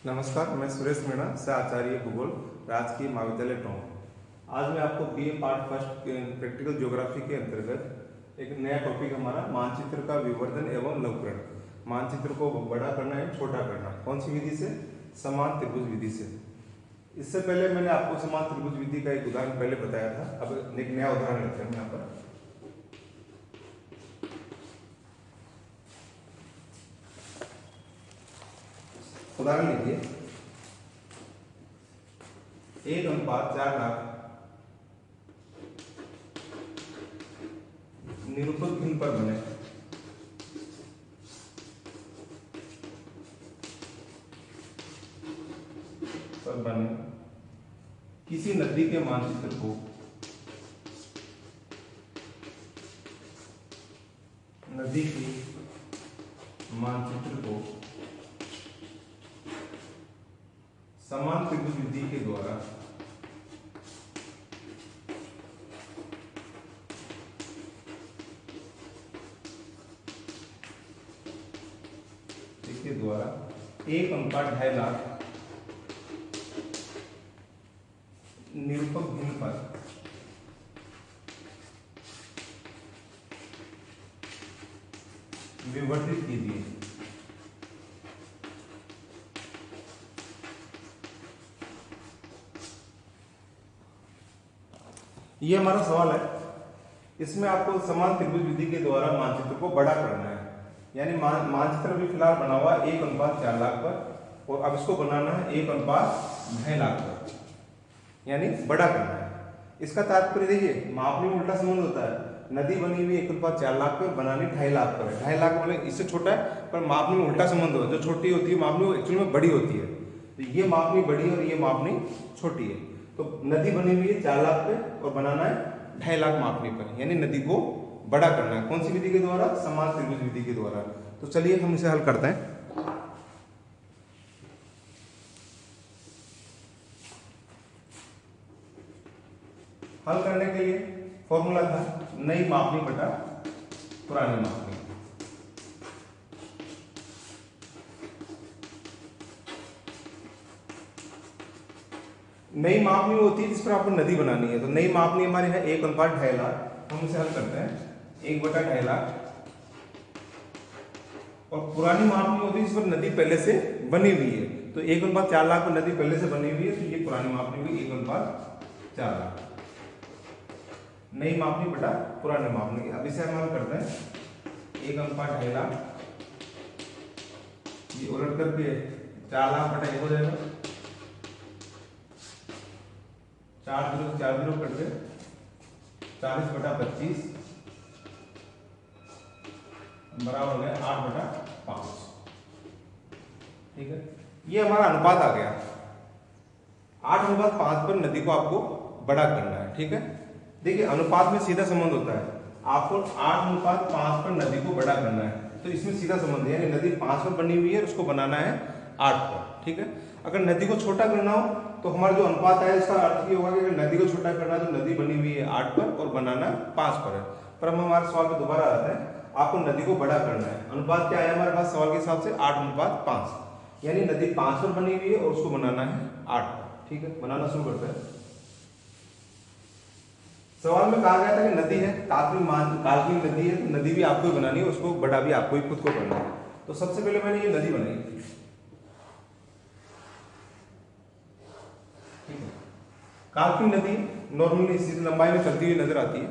नमस्कार, मैं सुरेश मीणा से आचार्य भूगोल राजकीय महाविद्यालय टोंक। आज मैं आपको BA part first practical geography के अंतर्गत एक नया टॉपिक हमारा मानचित्र का विवर्धन एवं लघुकरण। मानचित्र को बड़ा करना एवं छोटा करना कौन सी विधि से? समान त्रिभुज विधि से। इससे पहले मैंने आपको समान त्रिभुज विधि का एक उदाहरण पहले बताया था। अब एक नया उदाहरण लेते हैं यहाँ पर। उदाहरण लीजिए 1:4 निरूपक भिन्न पर बने किसी नदी के मानचित्र को समान त्रिभुज विधि के द्वारा इसके द्वारा 1:2.5 लाख निरूपक भिन्न पर विवर्तित कीजिए। ये हमारा सवाल है। इसमें आपको समान त्रिभुज विधि के द्वारा मानचित्र को बड़ा करना है, यानी मानचित्र अभी फिलहाल बना हुआ 1:4 लाख पर और अब इसको बनाना है 1:2.5 लाख पर, यानी बड़ा करना है। इसका तात्पर्य देखिए, मापनी में उल्टा संबंध होता है। नदी बनी हुई 1:4 लाख पर, बनानी 2.5 लाख पर है। 2.5 लाख मतलब इससे छोटा है, पर मापनी में उल्टा संबंध होता है। जो छोटी होती है मापनी वो एक्चुअली में बड़ी होती है। तो ये मापनी बड़ी है और ये मापनी छोटी है। तो नदी बनी हुई है 4 लाख पे और बनाना है 2.5 लाख मापनी पर, यानी नदी को बड़ा करना है। कौन सी विधि के द्वारा? समान त्रिभुज विधि के द्वारा। तो चलिए हम इसे हल करते हैं। हल करने के लिए फॉर्मूला था नई मापनी बटा पुरानी मापनी। नई मापनी होती है जिस पर आपको नदी बनानी है। तो नई मापनी हमारी है 1:2.5 लाख। हम इसे हल करते हैं 1/2.5 लाख। और पुरानी मापनी होती है जिस पर नदी पहले से बनी हुई है। तो 1:4 लाख पर नदी पहले से बनी हुई है, तो ये पुरानी मापनी हुई 1:4 लाख। नई मापनी बटा पुरानी मापनी। अब इसे हम हल करते हैं 1:2.5 लाख। ये उलट करके 4 लाख बटा 1 हो जाएगा। 4 0 करते 40/25 बराबर हो गया 8/5। ठीक है, ये हमारा अनुपात आ गया। 8:5 पर नदी को आपको बड़ा करना है। ठीक है, देखिए अनुपात में सीधा संबंध होता है। आपको 8:5 पर नदी को बड़ा करना है, तो इसमें सीधा संबंध है, यानी नदी 5 पर बनी हुई है, उसको बनाना है 8 पर। ठीक है, अगर नदी को छोटा करना हो तो हमारा जो अनुपात है इसका अर्थ ये होगा कि अगर नदी को छोटा करना है तो नदी बनी हुई है 8 पर और बनाना 5 पर है। पर हम हमारे सवाल पे दोबारा आते हैं। आपको नदी को बड़ा करना है। अनुपात क्या है हमारे पास सवाल के हिसाब से? 8:5, यानी नदी 5 पर बनी हुई है और उसको बनाना है 8 पर। ठीक है, बनाना शुरू करते हैं। सवाल में कहा गया था कि नदी है, काल्पनिक नदी है, तो नदी भी आपको ही बनानी है, उसको बड़ा भी आपको ही खुद को करना है। तो सबसे पहले मैंने ये नदी बनाई। ठीक है, काल्पनिक नदी नॉर्मली इसी लंबाई में चलती हुई नजर आती है।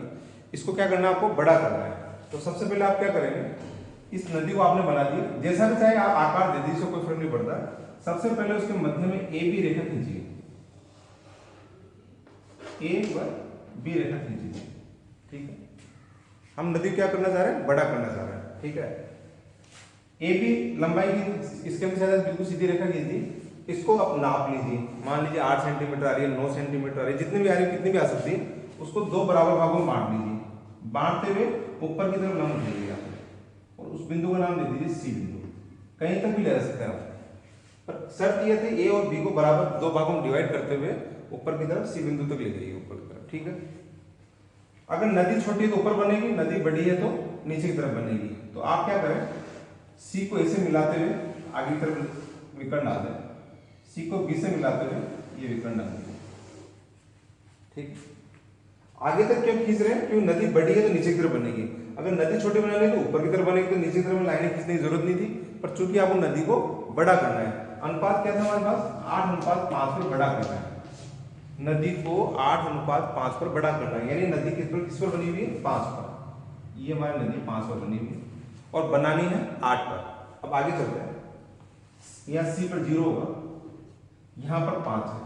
इसको क्या करना है? आपको बड़ा करना है। तो सबसे पहले आप क्या करेंगे, इस नदी को आपने बना दी, जैसा भी चाहे आप आकार दे दीजिए, कोई फर्क नहीं पड़ता। सबसे पहले उसके मध्य में ए बी रेखा खींचिए। ए व बी रेखा खींचिए। ठीक है, हम नदी क्या करना चाह रहे हैं? बड़ा करना चाह रहे हैं। ठीक है, ए बी लंबाई की इसके अनुसार बिल्कुल सीधी रेखा खींच दी। इसको आप नाप लीजिए। मान लीजिए 8 सेंटीमीटर आ रही है, 9 सेंटीमीटर आ रही है, जितनी भी आ रही है, कितनी भी आ सकती है। उसको 2 बराबर भागों में बांट लीजिए। बांटते हुए ऊपर की तरफ लंब दीजिएगा और उस बिंदु का नाम दे दीजिए सी बिंदु। कहीं तक भी ले जा सकते हैं आप, पर शर्त यह थी ए और बी को बराबर 2 भागों में डिवाइड करते हुए ऊपर की तरफ सी बिंदु तक ले जाइए, ऊपर की तरफ। ठीक है, अगर नदी छोटी है तो ऊपर बनेगी, नदी बड़ी है तो नीचे की तरफ बनेगी। तो आप क्या करें, सी को ऐसे मिलाते हुए आगे की तरफ विकर्ण डाल दें सी को बी से मिलाते हुए ये विकर्ण डाल दिया। ठीक, आगे तक क्यों खींच रहे हैं? क्योंकि नदी बड़ी है तो नीचे की तरफ बनेगी, अगर नदी छोटी बनानी है तो ऊपर की तरफ बनेगी, तो नीचे की तरफ लाइनें खींचने की जरूरत नहीं थी। पर चूंकि आपको नदी को बड़ा करना है, अनुपात क्या था हमारे पास? 8:5 पर बड़ा करना है। नदी को 8:5 पर बड़ा करना है, यानी नदी किस पर बनी हुई है? 5 पर। ये हमारी नदी 5 पर बनी हुई है और बनानी है 8 पर। अब आगे चलते हैं, यहाँ सी पर 0 होगा, यहाँ पर 5 है।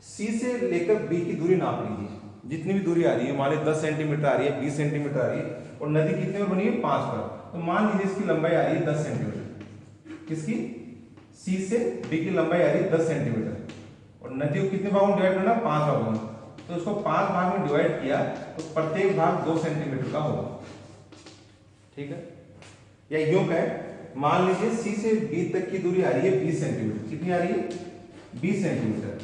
सी से लेकर बी की दूरी नाप लीजिए, जितनी भी दूरी आ रही है, मान लीजिए 10 सेंटीमीटर आ रही है, 20 सेंटीमीटर आ रही है, और नदी कितने पर बनी है? 5 पर। तो मान लीजिए इसकी लंबाई आ रही है 10 सेंटीमीटर। किसकी? सी से बी की लंबाई आ रही है 10 सेंटीमीटर, और नदी को कितने भागों में डिवाइड करना? 5 भागों में। तो इसको 5 भाग में डिवाइड किया तो प्रत्येक भाग 2 सेंटीमीटर का होगा। ठीक है, या यूं कहें, मान लीजिए सी से बी तक की दूरी आ रही है 20 सेंटीमीटर। कितनी आ रही है? 20 सेंटीमीटर,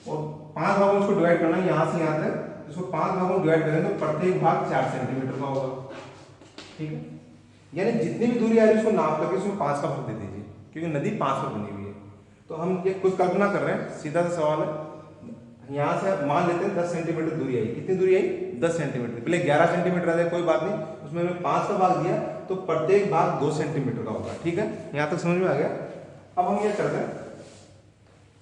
और 5 भागों में इसको डिवाइड करना है, यहां से यहां तक। इसको 5 भागों में डिवाइड करें तो प्रत्येक भाग 4 सेंटीमीटर का होगा। ठीक है, यानी जितनी भी दूरी आ रही है उसको नाप करके उसमें 5 का भाग दे दीजिए, क्योंकि नदी 5 पर बनी हुई है। तो हम ये कुछ कल्पना कर रहे हैं, सीधा सा सवाल है। यहाँ से आप मान लेते हैं 10 सेंटीमीटर दूरी आई। कितनी दूरी आई? 10 सेंटीमीटर। पहले 11 सेंटीमीटर आ जाए कोई बात नहीं, उसमें हमने 5 का भाग दिया तो प्रत्येक भाग 2 सेंटीमीटर का होगा। ठीक है, यहाँ तक समझ में आ गया। अब हम ये करते हैं,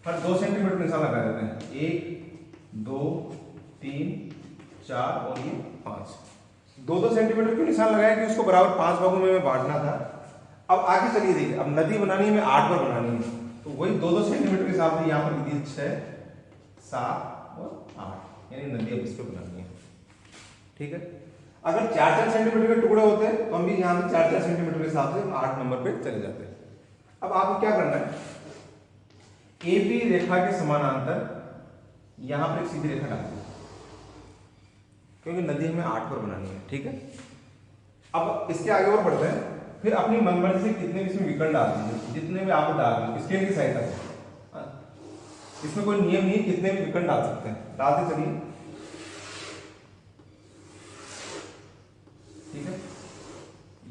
हर 2 सेंटीमीटर निशान लगा देते हैं। 1 2 3 4 और ये 5। 2-2 सेंटीमीटर क्यों निशान लगाया? कि उसको बराबर 5 भागों में बांटना था। अब आगे चलिए देखिए, अब नदी बनानी है, हमें 8 पर बनानी है, तो वही 2-2 सेंटीमीटर के हिसाब से यहाँ पर लिख दीजिए 6 7 और 8, यानी नदी अब इस पर बनानी है। ठीक है, अगर 4-4 सेंटीमीटर के टुकड़े होते हैं तो हम भी यहाँ पे 4-4 सेंटीमीटर के हिसाब से 8 नंबर पे चले जाते हैं। अब आपको क्या करना है? ए बी रेखा के समानांतर यहां पर एक सीधी रेखा डाल दी, क्योंकि नदी हमें 8 पर बनानी है। ठीक है, अब इसके आगे और बढ़ते हैं, फिर अपनी मनमर्जी से कितने भी इसमें विकर्ण डाल दीजिए, जितने भी आप डाल दीजिए स्केल की सहायता से। इसमें कोई नियम नहीं है, कितने भी विकर्ण डाल सकते हैं, डालते चलिए। ठीक है,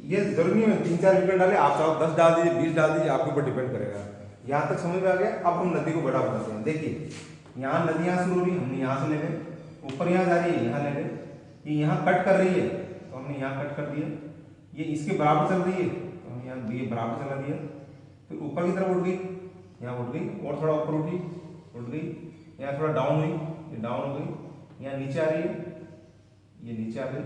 ये जरूरी नहीं है 3-4 विकर्ण डाले, आप चाहो 10 डाल दीजिए, 20 डाल दीजिए, आपके ऊपर डिपेंड करेगा। यहां तक समझ में आ गया। अब हम नदी को बड़ा बनाते हैं। देखिए, यहाँ नदी यहाँ शुरू हो रही है, हमने यहाँ से ले गए, ऊपर यहाँ जा रही है, यहाँ ले गए, ये यहाँ कट कर रही है तो हमने यहाँ कट कर दिया, ये इसके बराबर चल रही है तो हमने यहाँ ये बराबर चला दिया, फिर ऊपर की तरफ उठ गई, यहाँ उठ गई, और थोड़ा ऊपर उठी, उठ गई, यहाँ थोड़ा डाउन हुई, ये डाउन हो गई, यहाँ नीचे आ रही है, ये नीचे आ गई,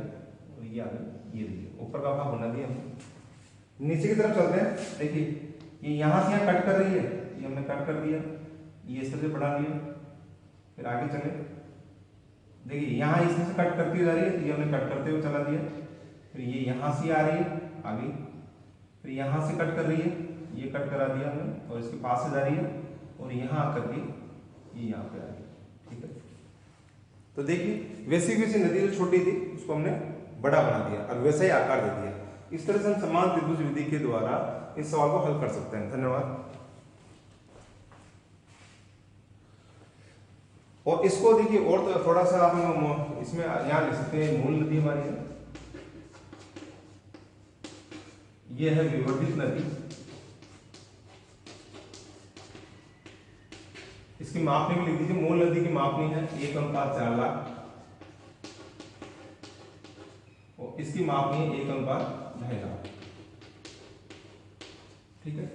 और ये आ गई, ये देखिए ऊपर का भाग बना दिया हमने। नीचे की तरफ चलते हैं, देखिए ये यहाँ से यहाँ कट कर रही है, ये हमने कट कर दिया, ये इस तरह से बढ़ा लिया। फिर आगे चले, देखिए यहाँ इसमें से कट करती हुई जा रही है, तो ये हमने कट करते हुए चला दिया। फिर ये यहाँ से आ रही है आगे, फिर यहाँ से कट कर रही है, ये कट करा दिया हमने, और इसके पास से जा रही है, और यहाँ आकर के ये यहाँ पे आ रही है। ठीक है, तो देखिए वैसी वैसी नदी जो छोटी थी उसको हमने बड़ा बना दिया और वैसा ही आकार दे दिया। इस तरह से हम समान त्रिभुज विधि के द्वारा इस सवाल को हल कर सकते हैं। धन्यवाद। और इसको देखिए और तो थोड़ा सा हम इसमें यहाँ लिख सकते हैं, मूल नदी हमारी है, ये है विवर्धित नदी, इसकी मापनी भी लिख दीजिए। मूल नदी की मापनी है 1:4 लाख, और इसकी मापनी है 1:2.5 लाख। ठीक है,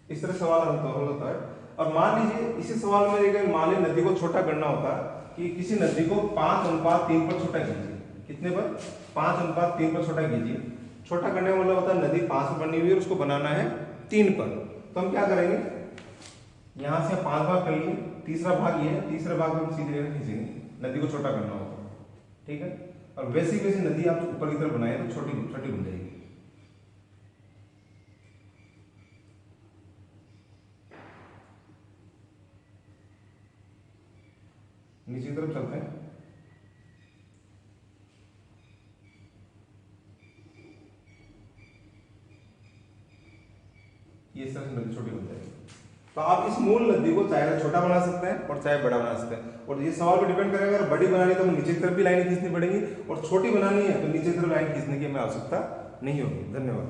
इस तरह सवाल हल होता है। और मान लीजिए इसी सवाल में अगर मान लीजिए नदी को छोटा करना होता कि किसी नदी को 5:3 पर छोटा कीजिए। कितने पर? 5:3 पर छोटा कीजिए। छोटा करने का मतलब होता है नदी 5 पर बनी हुई है और उसको बनाना है 3 पर। तो हम क्या करेंगे, यहाँ से 5 भाग कर लिए, तीसरा भाग ये है, तीसरे भाग में हम सीधी रेखा खींचेंगे नदी को छोटा करना होगा। ठीक है, और वैसी वैसी नदी आप ऊपर की तरफ बनाए तो छोटी छोटी बन जाएगी। नीचे की तरफ चलते हैं, ये इस तरह से नदी छोटी बन जाएगी। तो आप इस मूल नदी को चाहे छोटा बना सकते हैं और चाहे बड़ा बना सकते हैं, और ये सवाल पर डिपेंड करेगा। अगर बड़ी बनानी है तो नीचे की तरफ भी लाइन खींचनी पड़ेगी, और छोटी बनानी है तो नीचे की तरफ लाइन खींचने की हमें आवश्यकता नहीं होगी। धन्यवाद।